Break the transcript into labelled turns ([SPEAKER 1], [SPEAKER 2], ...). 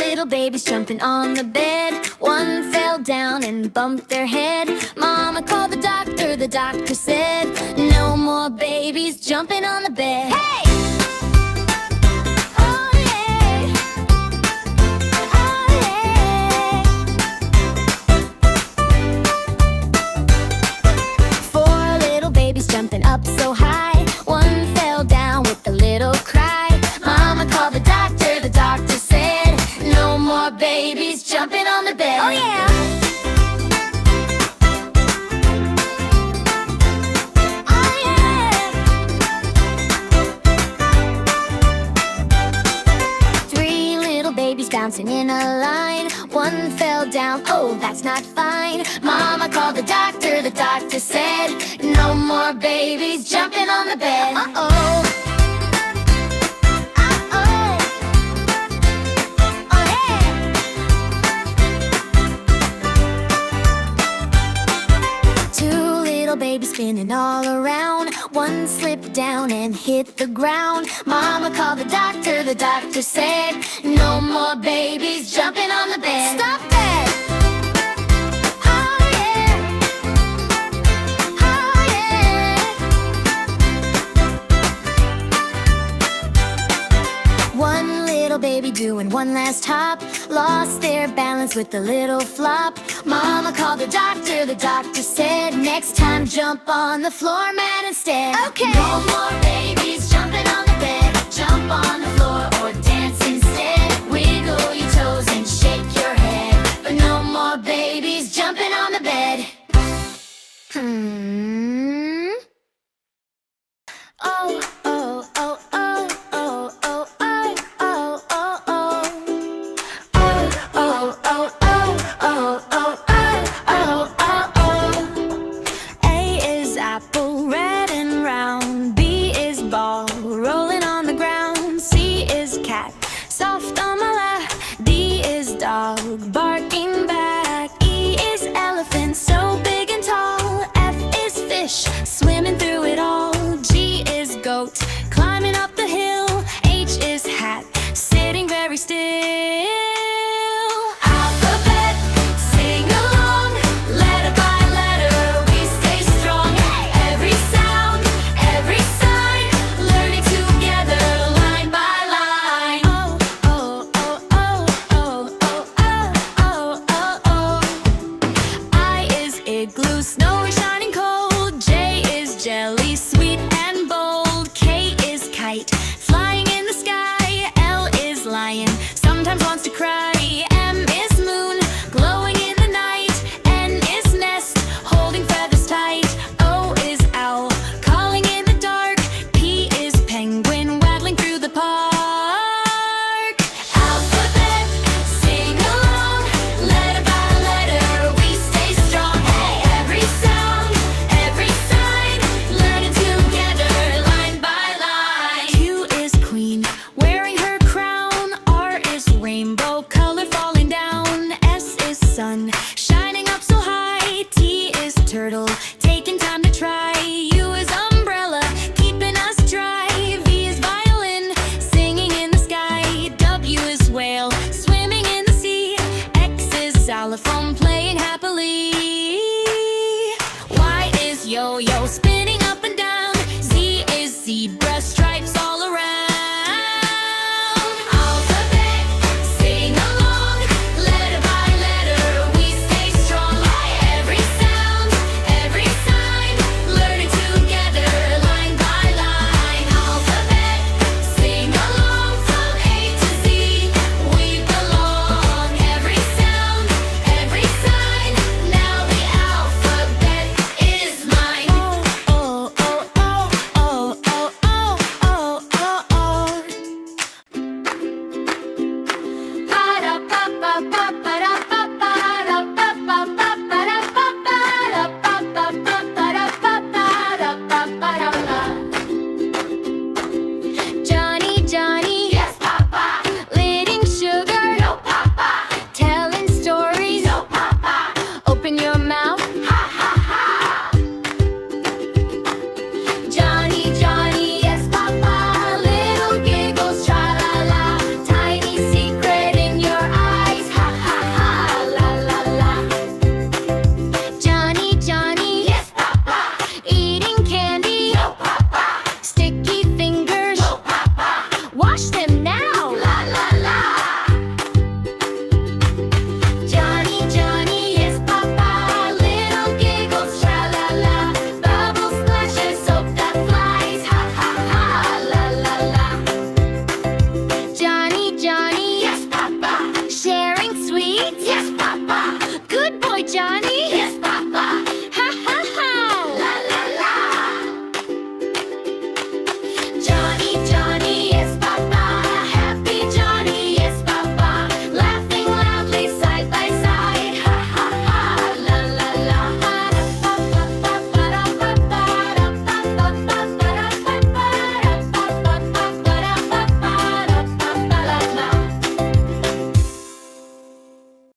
[SPEAKER 1] little babies jumping on the bed. One fell down and bumped their head. Mama called the doctor said, no more babies jumping on the bed. Hey! Oh yeah! Oh yeah! Four little babies jumping up so high. One fell down with a little cry. Mama called the doctor said, no more babies jumping on the bed. Oh yeah! Babies bouncing in a line. One fell down, oh, that's not fine. Mama called the doctor said, no more babies jumping on the bed. Uh-oh. Uh-oh. Oh, yeah. Two little babies spinning all around. One slipped down and hit the ground. Mama called the doctor said, no more babies jumping on the bed. Stop that! Oh yeah! Oh yeah! One little baby doing one last hop, lost their balance with a little flop. Mama called the doctor said, next time jump on the floor mat instead. Okay! No more babies jumping on the bed. Jump on the floor or dance instead. Wiggle your toes and shake your head. But no more babies jumping on the bed. Oh, oh, oh, oh, oh, oh, oh, oh, oh, oh. Oh, oh, oh, oh, oh, oh, oh, oh, oh. A is apple, red and round. B is ball, rolling on the ground. C is cat, soft on my lap. D is dog, barking back. E is elephant, so big and tall. F is fish, swimming through it all. G is goat, climbing up the hill. H is hat, sitting very still. Alphabet, sing along. Letter by letter, we stay strong. Every sound, every sign, learning together, line by line. Oh, oh, oh, oh, oh, oh, oh, oh, oh, oh. I is igloo, snowy, shining cold. J is jelly, sweet and bold. K is kite, flying in the sky. L is lion, sometimes wants to cry. M is moon, glowing in the night. N is nest, holding feathers tight. O is owl, calling in the dark. P is penguin, waddling through the park. Alphabet, sing along. Letter by letter, we stay strong. Every sound, every sign, learning together, line by line. Q is queen, wearing her crown. R is rainbow, color falling down. S is sun, shining up so high. T is turtle, taking time to try. U is umbrella, keeping us dry. V is violin, singing in the sky. W is whale, swimming in the sea. X is xylophone, playing happily. Y is yo-yo, spinning up and down. Z is zebra,